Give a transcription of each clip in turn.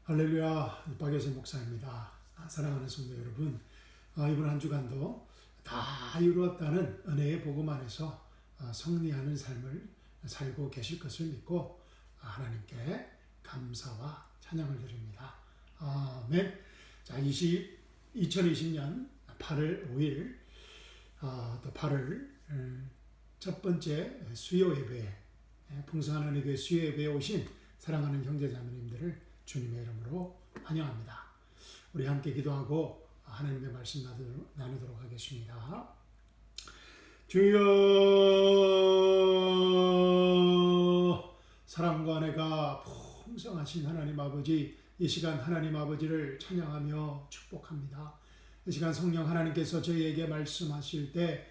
할렐루야, 박예수 목사입니다. 사랑하는 성도 여러분, 이번 한 주간도 다 이루었다는 은혜의 복음 안에서 승리하는 삶을 살고 계실 것을 믿고 하나님께 감사와 찬양을 드립니다. 아멘. 자, 2020년 8월 5일, 또 8월 첫 번째 수요 예배에, 풍성한 은혜교회 수요 예배에 오신 사랑하는 형제자매님들을 주님의 이름으로 환영합니다. 우리 함께 기도하고 하나님의 말씀 나누도록 하겠습니다. 주여, 사랑과 은혜가 풍성하신 하나님 아버지, 이 시간 하나님 아버지를 찬양하며 축복합니다. 이 시간 성령 하나님께서 저희에게 말씀하실 때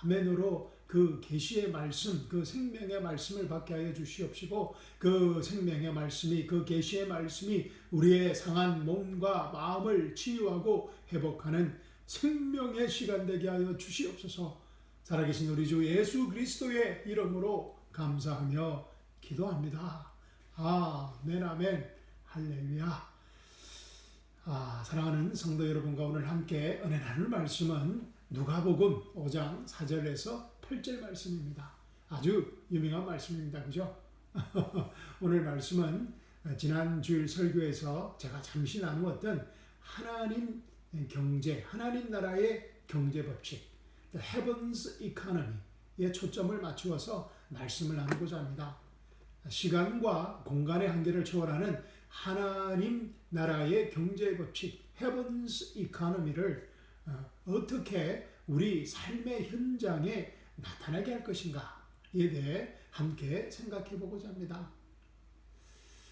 아멘으로 그 계시의 말씀, 그 생명의 말씀을 받게 하여 주시옵시고, 그 생명의 말씀이, 그 계시의 말씀이 우리의 상한 몸과 마음을 치유하고 회복하는 생명의 시간 되게 하여 주시옵소서. 살아계신 우리 주 예수 그리스도의 이름으로 감사하며 기도합니다. 아멘, 아멘, 할렐루야. 사랑하는 성도 여러분과 오늘 함께 은혜 나눌 말씀은 누가복음 5장 4절에서 8절 말씀입니다. 아주 유명한 말씀입니다. 그죠? 오늘 말씀은 지난 주일 설교에서 제가 잠시 나누었던 하나님 경제, 하나님 나라의 경제 법칙, The Heaven's Economy에 초점을 맞추어서 말씀을 나누고자 합니다. 시간과 공간의 한계를 초월하는 하나님 나라의 경제 법칙, Heaven's Economy를 어떻게 우리 삶의 현장에 나타나게 할 것인가에 대해 함께 생각해 보고자 합니다.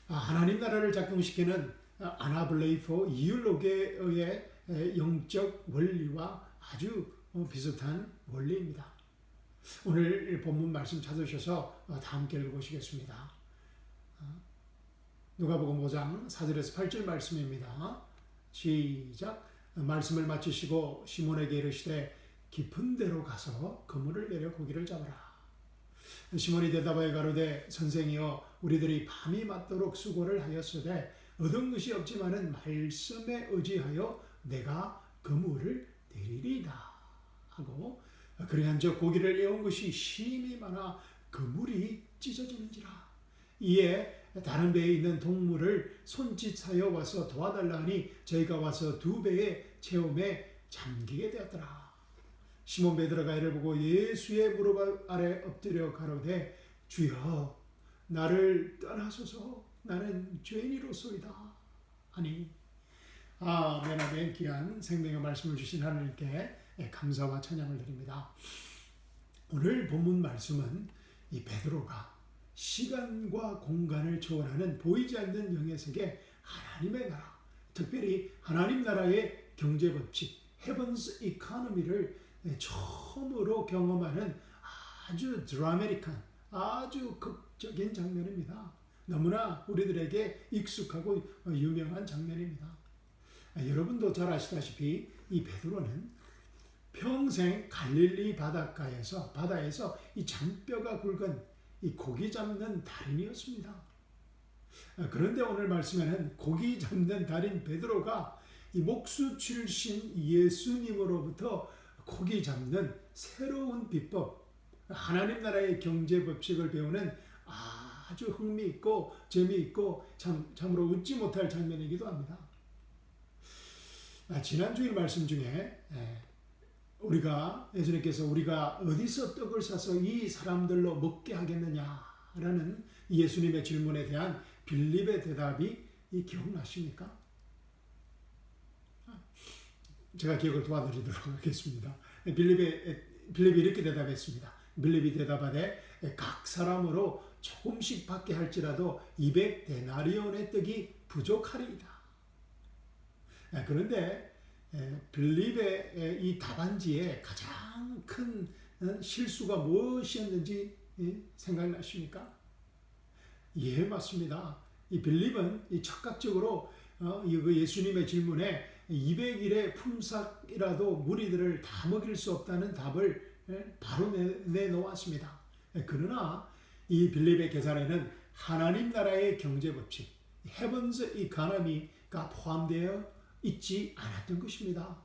하나님 나라를 작동시키는 아나블레이포 이율로계의 영적 원리와 아주 비슷한 원리입니다. 오늘 본문 말씀 찾으셔서 다 함께 읽어보시겠습니다. 누가복음 5장 4절에서 8절 말씀입니다. 시작. 말씀을 마치시고 시몬에게 이르시되 깊은 데로 가서 그물을 내려 고기를 잡아라. 시몬이 대답하여 가로되 선생이여 우리들이 밤이 맞도록 수고를 하였으되 얻은 것이 없지만은 말씀에 의지하여 내가 그물을 내리리이다 하고 그리한즉 고기를 에운 것이 심히 많아 그물이 찢어지는지라. 이에 다른 배에 있는 동물을 손짓하여 와서 도와달라 하니 저희가 와서 2배의 체험에 잠기게 되었더라. 시몬 베드로가 이를 보고 예수의 무릎 아래 엎드려 가로되 주여 나를 떠나소서 나는 죄인이로소이다 하니 아멘, 아멘. 귀한 생명의 말씀을 주신 하나님께 감사와 찬양을 드립니다. 오늘 본문 말씀은 이 베드로가 시간과 공간을 초월하는 보이지 않는 영의 세계 하나님의 나라, 특별히 하나님 나라의 경제 법칙 Heaven's Economy를 처음으로 경험하는 아주 드라마틱한, 아주 극적인 장면입니다. 너무나 우리들에게 익숙하고 유명한 장면입니다. 여러분도 잘 아시다시피 이 베드로는 평생 갈릴리 바다에서 이 잔뼈가 굵은 이 고기 잡는 달인이었습니다. 그런데 오늘 말씀에는 고기 잡는 달인 베드로가 이 목수 출신 예수님으로부터 고기 잡는 새로운 비법, 하나님 나라의 경제 법칙을 배우는 아주 흥미있고 재미있고 참으로 웃지 못할 장면이기도 합니다. 지난 주일 말씀 중에 예수님께서 우리가 어디서 떡을 사서 이 사람들로 먹게 하겠느냐라는 예수님의 질문에 대한 빌립의 대답이 기억나십니까? 제가 기억을 도와드리도록 하겠습니다. 빌립이 이렇게 대답했습니다. 빌립이 대답하되 각 사람으로 조금씩 받게 할지라도 200데나리온의 떡이 부족하리이다. 그런데 빌립의 이 답안지에 가장 큰 실수가 무엇이었는지 생각나십니까? 예, 맞습니다. 이 빌립은 적극적으로 예수님의 질문에 200일의 품삯이라도 무리들을 다 먹일 수 없다는 답을 바로 내놓았습니다. 그러나 이 빌립의 계산에는 하나님 나라의 경제 법칙, 헤븐스 이코노미가 포함되어 있지 않았던 것입니다.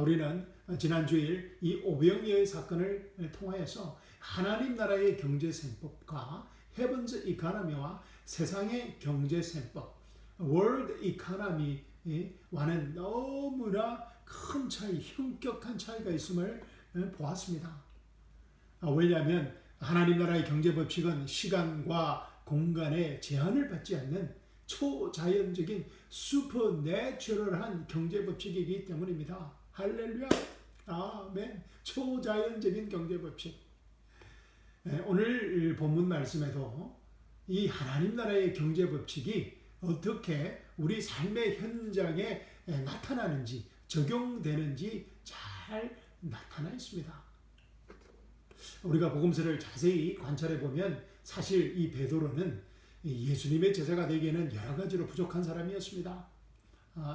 우리는 지난 주일 이 오병이어의 사건을 통하여서 하나님 나라의 경제셈법과 헤븐스 이코노미와 세상의 경제셈법, 월드 이코노미와는 너무나 큰 차이, 현격한 차이가 있음을 보았습니다. 왜냐하면 하나님 나라의 경제법칙은 시간과 공간에 제한을 받지 않는 초자연적인 슈퍼내추럴한 경제법칙이기 때문입니다. 할렐루야, 아멘. 초자연적인 경제법칙. 오늘 본문 말씀에도 이 하나님 나라의 경제법칙이 어떻게 우리 삶의 현장에 나타나는지, 적용되는지 잘 나타나 있습니다. 우리가 복음서를 자세히 관찰해 보면 사실 이 베드로는 예수님의 제자가 되기에는 여러 가지로 부족한 사람이었습니다.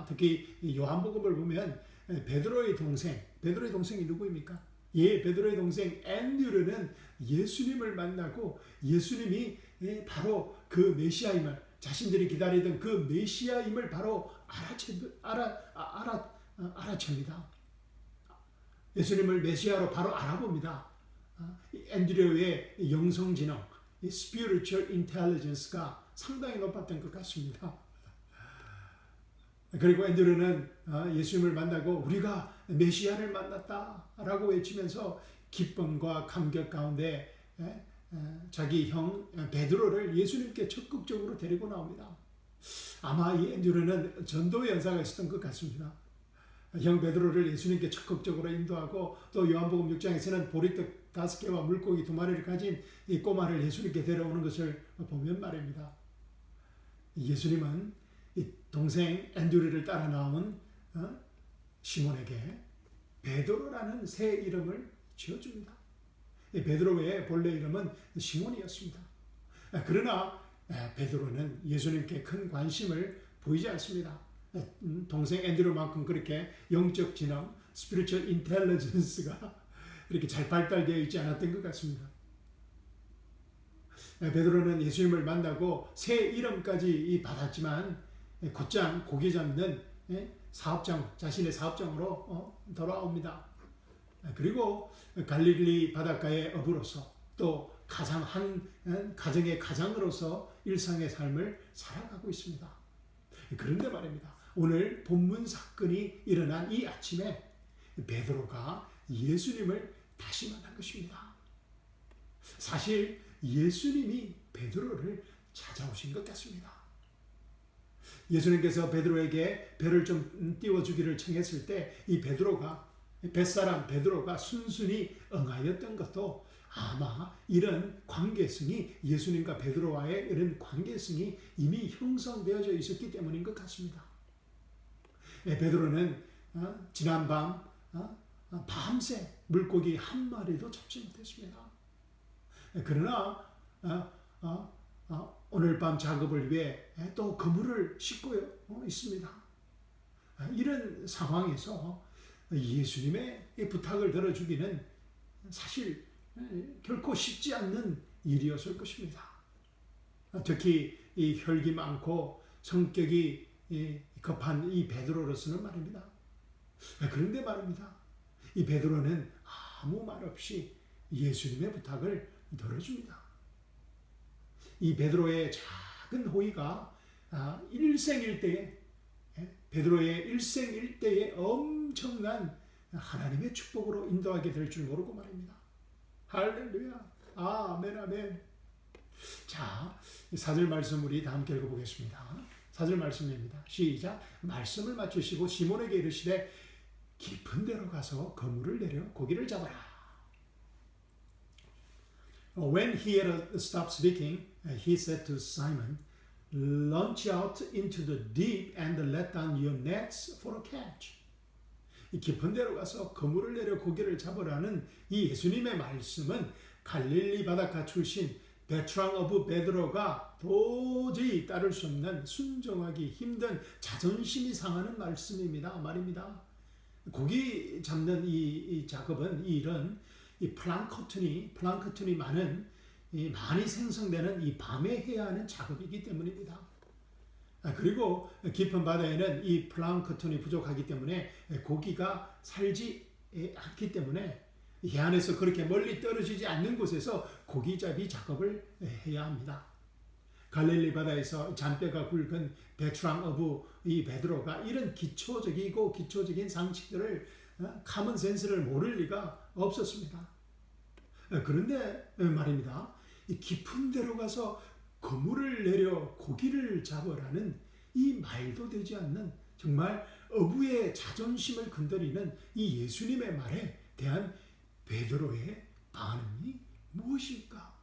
특히 요한복음을 보면 베드로의 동생이 누구입니까? 베드로의 동생 앤드류는 예수님을 만나고 예수님이 바로 그 메시아임을, 자신들이 기다리던 그 메시아임을 바로 알아챕니다. 예수님을 메시아로 바로 알아봅니다. 앤드류의 영성지능, spiritual intelligence가 상당히 높았던 것 같습니다. 그리고 앤드류는 예수님을 만나고 우리가 메시아를 만났다라고 외치면서 기쁨과 감격 가운데 자기 형 베드로를 예수님께 적극적으로 데리고 나옵니다. 아마 이 앤드류는 전도의 연사가 있었던 것 같습니다. 형 베드로를 예수님께 적극적으로 인도하고 또 요한복음 6장에서는 보리떡 5개와 물고기 2마리를 가진 이 꼬마를 예수님께 데려오는 것을 보면 말입니다. 예수님은 이 동생 앤드류를 따라 나온 시몬에게 베드로라는 새 이름을 지어줍니다. 베드로의 본래 이름은 시몬이었습니다. 그러나 베드로는 예수님께 큰 관심을 보이지 않습니다. 동생 앤드류만큼 그렇게 영적 지능, spiritual intelligence가 이렇게 잘 발달되어 있지 않았던 것 같습니다. 베드로는 예수님을 만나고 새 이름까지 받았지만 곧장 고기 잡는 사업장, 자신의 사업장으로 돌아옵니다. 그리고 갈릴리 바닷가의 어부로서 또 한 가정의 가장으로서 일상의 삶을 살아가고 있습니다. 그런데 말입니다. 오늘 본문 사건이 일어난 이 아침에 베드로가 예수님을 다시 만난 것입니다. 사실 예수님이 베드로를 찾아오신 것 같습니다. 예수님께서 베드로에게 배를 좀 띄워주기를 청했을 때 이 뱃사람 베드로가 순순히 응하였던 것도 아마 이런 관계성이, 예수님과 베드로와의 이런 관계성이 이미 형성되어져 있었기 때문인 것 같습니다. 베드로는 지난밤 밤새 물고기 한 마리도 잡지 못했습니다. 그러나 오늘 밤 작업을 위해 또 그물을 싣고 있습니다. 이런 상황에서 예수님의 부탁을 들어주기는 사실 결코 쉽지 않는 일이었을 것입니다. 특히 이 혈기 많고 성격이 급한 이 베드로로서는 말입니다. 그런데 말입니다. 이 베드로는 아무 말 없이 예수님의 부탁을 들어줍니다. 이 베드로의 작은 호의가 일생일대에, 베드로의 일생일대에 엄청난 하나님의 축복으로 인도하게 될 줄 모르고 말입니다. 할렐루야, 아멘, 아멘. 자, 4절 말씀 우리 다 함께 읽어보겠습니다. 4절 말씀입니다. 시작. 말씀을 맞추시고 시몬에게 이르시되 깊은 데로 가서 그물을 내려 고기를 잡아라. When he had stopped speaking, he said to Simon, Launch out into the deep and let down your nets for a catch. 이 깊은 데로 가서 그물을 내려 고기를 잡으라는 이 예수님의 말씀은 갈릴리 바닷가 출신 베트랑 어부 베드로가 도저히 따를 수 없는, 순종하기 힘든, 자존심이 상하는 말씀입니다. 고기 잡는 이 작업은, 이 일은 이 플랑크톤이 많이 생성되는 이 밤에 해야 하는 작업이기 때문입니다. 그리고 깊은 바다에는 이 플랑크톤이 부족하기 때문에 고기가 살지 않기 때문에 해안에서 그렇게 멀리 떨어지지 않는 곳에서 고기잡이 작업을 해야 합니다. 갈릴리 바다에서 잔뼈가 굵은 베트랑 어부 이 베드로가 이런 기초적인 상식들을 카먼 센스를 모를 리가 없었습니다. 그런데 말입니다. 이 깊은 데로 가서 그물을 내려 고기를 잡으라는 이 말도 되지 않는 정말 어부의 자존심을 건드리는 이 예수님의 말에 대한 베드로의 반응이 무엇일까?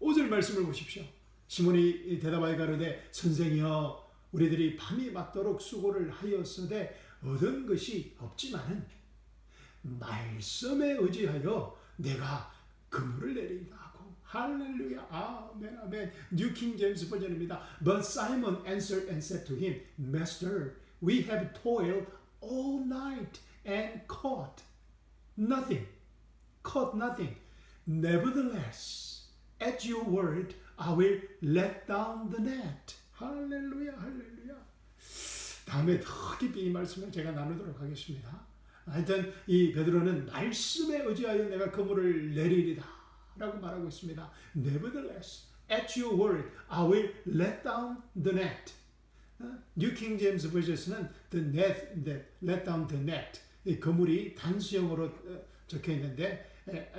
5절 말씀을 보십시오. 시몬이 대답하여 가로되 선생이여 우리들이 밤이 맞도록 수고를 하였으되 얻은 것이 없지만은 말씀에 의지하여 내가 그물을 내리다 하고 할렐루야 아멘 아멘. 뉴 킹 제임스 버전입니다. But Simon answered and said to him, Master, we have toiled all night and caught nothing. Nevertheless, at your word, I will let down the net. 할렐루야, 할렐루야. 다음에 더 깊이 이 말씀을 제가 나누도록 하겠습니다. 하여튼 이 베드로는 말씀에 의지하여 내가 그물을 내리리다 라고 말하고 있습니다. Nevertheless, at your word, I will let down the net. New King James Version은 the net, let down the net. 이 그물이 단수형으로 적혀 있는데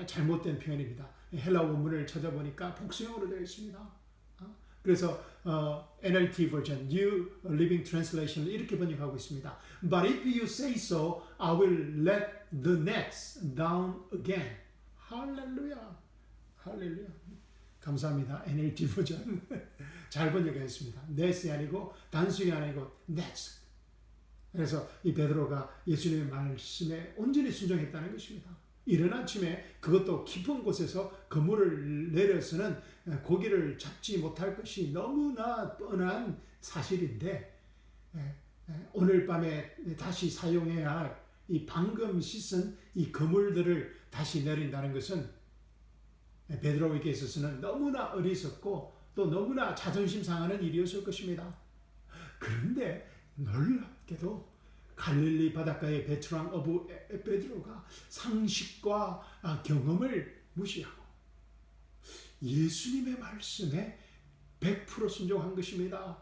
잘못된 표현입니다. 헬라 원문을 찾아보니까 복수형으로 되어 있습니다. 그래서 NLT 버전, New Living Translation 이렇게 번역하고 있습니다. But if you say so, I will let the nets down again. 할렐루야, 할렐루야. 감사합니다. NLT 버전 잘 번역했습니다. net이 아니고 단수이 아니고 nets. 그래서 이 베드로가 예수님의 말씀에 온전히 순종했다는 것입니다. 이른 아침에 그것도 깊은 곳에서 그물을 내려서는 고기를 잡지 못할 것이 너무나 뻔한 사실인데 오늘 밤에 다시 사용해야 할 이 방금 씻은 이 그물들을 다시 내린다는 것은 베드로에게 있어서는 너무나 어리석고 또 너무나 자존심 상하는 일이었을 것입니다. 그런데 놀랍게도 갈릴리 바닷가의 베트랑 어부 베드로가 상식과 경험을 무시하고 예수님의 말씀에 100% 순종한 것입니다.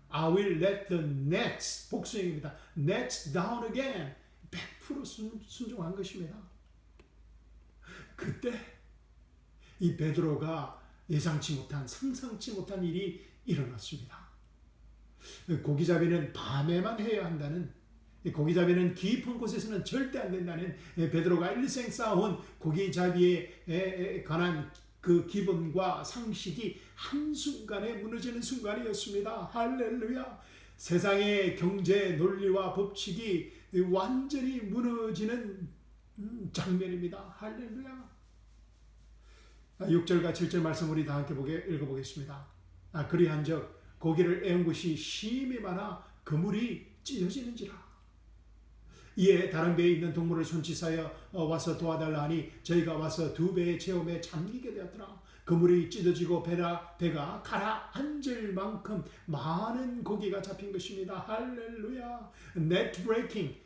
I will let the nets, 복수형입니다. nets down again. 100% 순종한 것입니다. 그때 이 베드로가 예상치 못한, 상상치 못한 일이 일어났습니다. 고기잡이는 밤에만 해야 한다는, 고기잡이는 깊은 곳에서는 절대 안 된다는 베드로가 일생 쌓아온 고기잡이에 관한 그 기본과 상식이 한순간에 무너지는 순간이었습니다. 할렐루야. 세상의 경제 논리와 법칙이 완전히 무너지는 장면입니다. 할렐루야. 6절과 7절 말씀 우리 다 함께 읽어보겠습니다. 그리한즉 고기를 애운 것이 심히 많아 그물이 찢어지는지라. 이에 다른 배에 있는 동물을 손짓하여 와서 도와달라 하니 저희가 와서 두 배의 체험에 잠기게 되었더라. 그물이 찢어지고 배가 가라앉을 만큼 많은 고기가 잡힌 것입니다. 할렐루야. net breaking,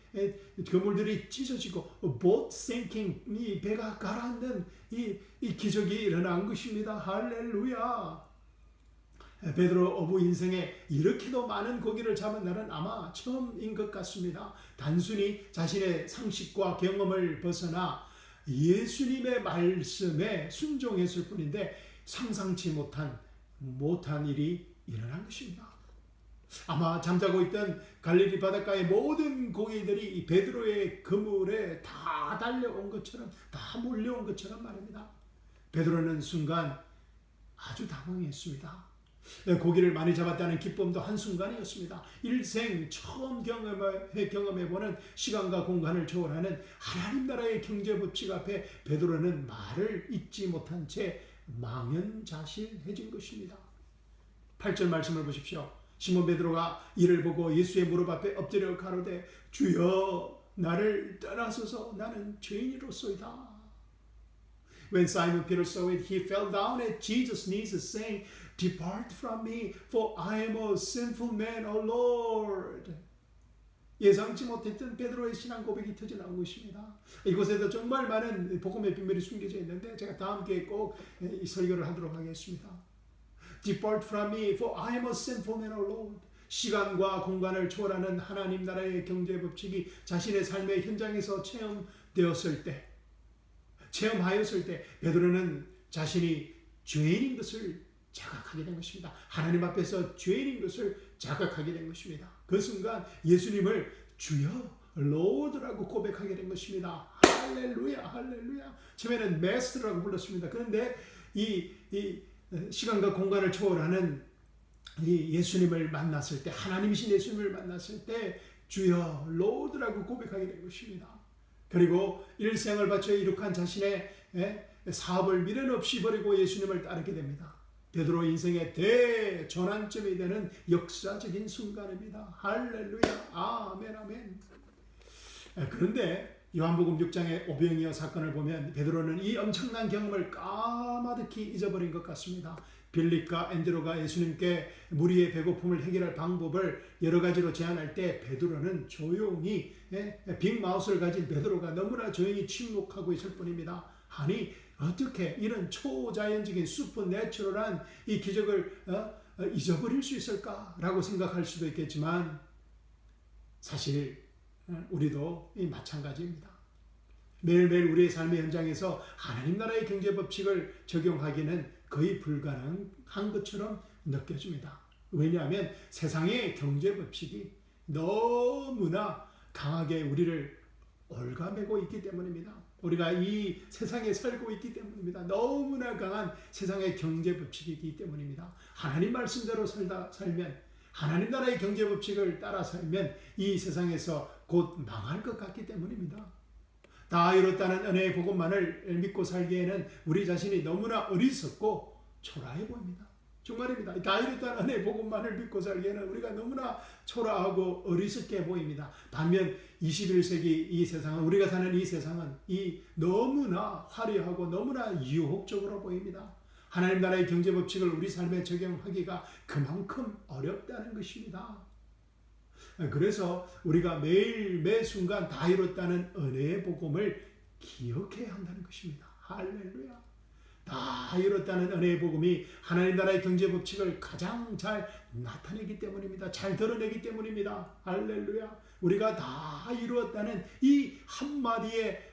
그물들이 찢어지고 boat sinking, 이 배가 가라앉는 이 기적이 일어난 것입니다. 할렐루야. 베드로 어부 인생에 이렇게도 많은 고기를 잡은 날은 아마 처음인 것 같습니다. 단순히 자신의 상식과 경험을 벗어나 예수님의 말씀에 순종했을 뿐인데 상상치 못한 일이 일어난 것입니다. 아마 잠자고 있던 갈릴리 바닷가의 모든 고기들이 이 베드로의 그물에 다 달려온 것처럼, 다 몰려온 것처럼 말입니다. 베드로는 순간 아주 당황했습니다. 고기를 많이 잡았다는 기쁨도 한순간이었습니다. 일생 처음 경험해보는 시간과 공간을 초월하는 하나님 나라의 경제법칙 앞에 베드로는 말을 잇지 못한 채 망연자실해진 것입니다. 8절 말씀을 보십시오. 시몬 베드로가 이를 보고 예수의 무릎 앞에 엎드려 가로되 주여 나를 떠나소서 나는 죄인이로소이다. When Simon Peter saw it, he fell down at Jesus' knees, saying, Depart from me, for I am a sinful man, O Lord. 예상치 못했던 베드로의 신앙 고백이 터져나온 것입니다. 이곳에도 정말 많은 복음의 비밀이 숨겨져 있는데 제가 다음 기회에 꼭 이 설교를 하도록 하겠습니다. Depart from me, for I am a sinful man, O Lord. 시간과 공간을 초월하는 하나님 나라의 경제 법칙이 자신의 삶의 현장에서 체험하였을 때 베드로는 자신이 죄인인 것을 자각하게 된 것입니다. 하나님 앞에서 죄인인 것을 자각하게 된 것입니다. 그 순간 예수님을 주여 로드라고 고백하게 된 것입니다. 할렐루야, 할렐루야. 처음에는 메스터라고 불렀습니다. 그런데 이 시간과 공간을 초월하는 이 예수님을 만났을 때, 하나님이신 예수님을 만났을 때 주여 로드라고 고백하게 된 것입니다. 그리고 일생을 바쳐 이룩한 자신의 사업을 미련 없이 버리고 예수님을 따르게 됩니다. 베드로 인생의 대전환점이 되는 역사적인 순간입니다. 할렐루야, 아멘, 아멘. 그런데 요한복음 6장의 오병이어 사건을 보면 베드로는 이 엄청난 경험을 까마득히 잊어버린 것 같습니다. 빌립과 안드로가 예수님께 무리의 배고픔을 해결할 방법을 여러 가지로 제안할 때 베드로는 조용히 빅마우스를 가진 베드로가 너무나 조용히 침묵하고 있을 뿐입니다. 아니 어떻게 이런 초자연적인 슈퍼내추럴한 이 기적을 잊어버릴 수 있을까라고 생각할 수도 있겠지만 사실 우리도 마찬가지입니다. 매일매일 우리의 삶의 현장에서 하나님 나라의 경제 법칙을 적용하기는 거의 불가능한 것처럼 느껴집니다. 왜냐하면 세상의 경제 법칙이 너무나 강하게 우리를 올가매고 있기 때문입니다. 우리가 이 세상에 살고 있기 때문입니다. 너무나 강한 세상의 경제 법칙이기 때문입니다. 하나님 말씀대로 살면, 하나님 나라의 경제 법칙을 따라 살면 이 세상에서 곧 망할 것 같기 때문입니다. 다 이뤘다는 은혜의 복음만을 믿고 살기에는 우리 자신이 너무나 어리석고 초라해 보입니다. 정말입니다. 다 이뤘다는 은혜의 복음만을 믿고 살기에는 우리가 너무나 초라하고 어리석게 보입니다. 반면 21세기 이 세상은, 우리가 사는 이 세상은 너무나 화려하고 너무나 유혹적으로 보입니다. 하나님 나라의 경제 법칙을 우리 삶에 적용하기가 그만큼 어렵다는 것입니다. 그래서 우리가 매일 매 순간 다 이뤘다는 은혜의 복음을 기억해야 한다는 것입니다. 할렐루야. 다 이뤘다는 은혜의 복음이 하나님 나라의 경제 법칙을 가장 잘 나타내기 때문입니다. 잘 드러내기 때문입니다. 할렐루야. 우리가 다 이루었다는 이 한마디의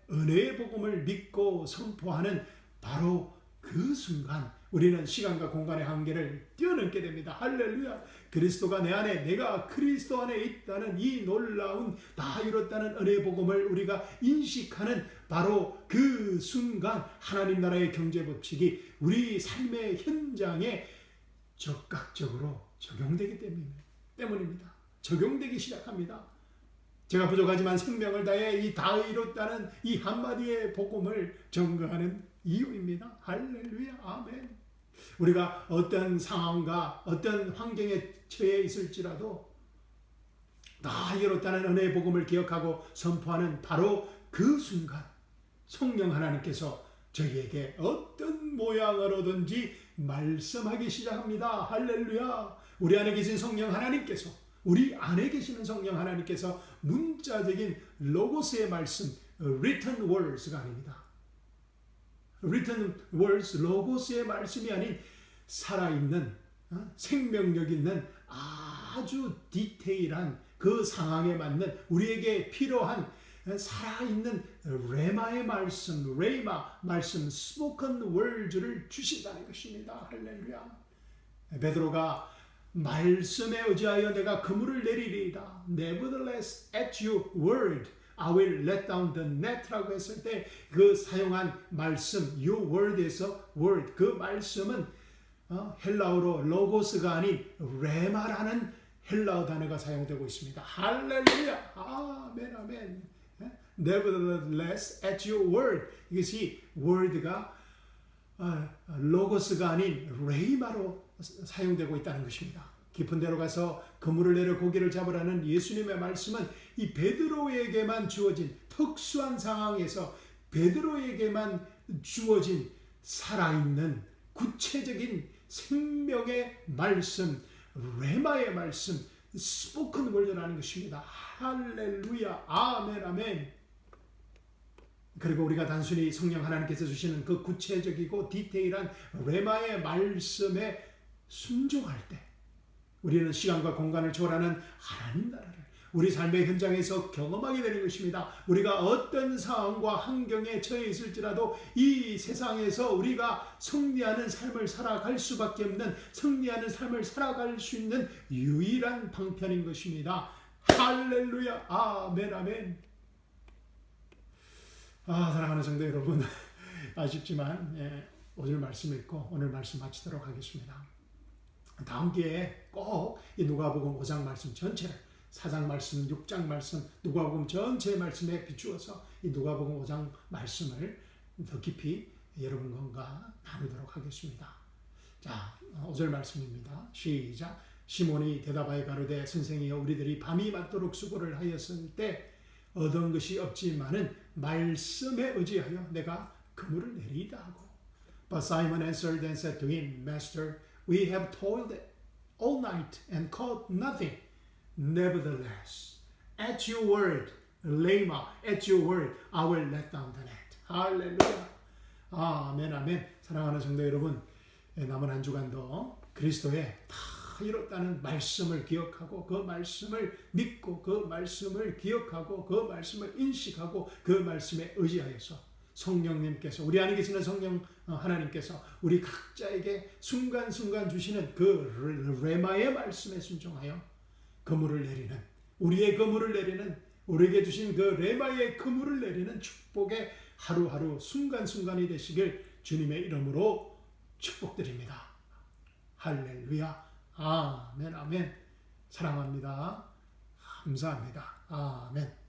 은혜의 복음을 믿고 선포하는 바로 그 순간 우리는 시간과 공간의 한계를 뛰어넘게 됩니다. 할렐루야. 그리스도가 내 안에, 내가 그리스도 안에 있다는 이 놀라운 다 이뤘다는 은혜의 복음을 우리가 인식하는 바로 그 순간 하나님 나라의 경제 법칙이 우리 삶의 현장에 적극적으로 적용되기 때문입니다. 적용되기 시작합니다. 제가 부족하지만 생명을 다해 이 다 이뤘다는 이 한마디의 복음을 전거하는 이유입니다. 할렐루야, 아멘. 우리가 어떤 상황과 어떤 환경에 처해 있을지라도 다 이뤘다는 은혜의 복음을 기억하고 선포하는 바로 그 순간 성령 하나님께서 저희에게 어떤 모양으로든지 말씀하기 시작합니다. 할렐루야. 우리 안에 계신 성령 하나님께서, 우리 안에 계시는 성령 하나님께서 문자적인 로고스의 말씀, written words가 아닙니다. written words, 로고스의 말씀이 아닌 살아있는, 생명력 있는 아주 디테일한 그 상황에 맞는 우리에게 필요한 살아있는 레마의 말씀, 레마 말씀, spoken words를 주신다는 것입니다. 할렐루야. 베드로가 말씀에 의지하여 내가 그물을 내리리이다. Nevertheless, at your word, I will let down the net라고 했을 때 그 사용한 말씀, your word에서 word, 그 말씀은 헬라어로 로고스가 아닌 레마라는 헬라어 단어가 사용되고 있습니다. 할렐루야. 아멘, 아멘. Nevertheless, at your word. 이것이 word가 로고스가 아닌 레이마로 사용되고 있다는 것입니다. 깊은 데로 가서 그물을 내려 고기를 잡으라는 예수님의 말씀은 이 베드로에게만 주어진 특수한 상황에서 베드로에게만 주어진 살아있는 구체적인 생명의 말씀, 레마의 말씀, 스포큰 월드라는 것입니다. 할렐루야. 아멘, 아멘. 그리고 우리가 단순히 성령 하나님께서 주시는 그 구체적이고 디테일한 레마의 말씀에 순종할 때 우리는 시간과 공간을 초월하는 하나님 나라를 우리 삶의 현장에서 경험하게 되는 것입니다. 우리가 어떤 상황과 환경에 처해 있을지라도 이 세상에서 우리가 승리하는 삶을 살아갈 수밖에 없는, 승리하는 삶을 살아갈 수 있는 유일한 방편인 것입니다. 할렐루야. 아멘, 아멘. 사랑하는 성도 여러분, 아쉽지만 오늘 말씀 읽고 오늘 말씀 마치도록 하겠습니다. 다음 기회에 꼭 이 누가복음 5장 말씀 전체를 4장 말씀, 6장 말씀, 누가복음 전체 말씀에 비추어서 이 누가복음 5장 말씀을 더 깊이 여러분과 나누도록 하겠습니다. 자, 5절 말씀입니다. 시작. 시몬이 대답하여 가로되 선생이여 우리들이 밤이 맞도록 수고를 하였을 때 얻은 것이 없지만은 말씀에 의지하여 내가 그물을 내리이다 하고. But Simon answered and said to him, Master, we have toiled all night and caught nothing. Nevertheless, at your word, Lema, at your word, I will let down the net. 할렐루야. 아멘, 아멘. 사랑하는 성도 여러분, 남은 한 주간도 그리스도의 다 이뤘다는 말씀을 기억하고 그 말씀을 믿고 그 말씀을 기억하고 그 말씀을 인식하고 그 말씀에 의지하여서 성령님께서 우리 안에 계시는 성령 하나님께서 우리 각자에게 순간순간 주시는 그 레마의 말씀에 순종하여 그물을 내리는 우리의 그물을 내리는 우리에게 주신 그 레마의 그물을 내리는 축복의 하루하루 순간순간이 되시길 주님의 이름으로 축복드립니다. 할렐루야. 아멘, 아멘. 사랑합니다. 감사합니다. 아멘.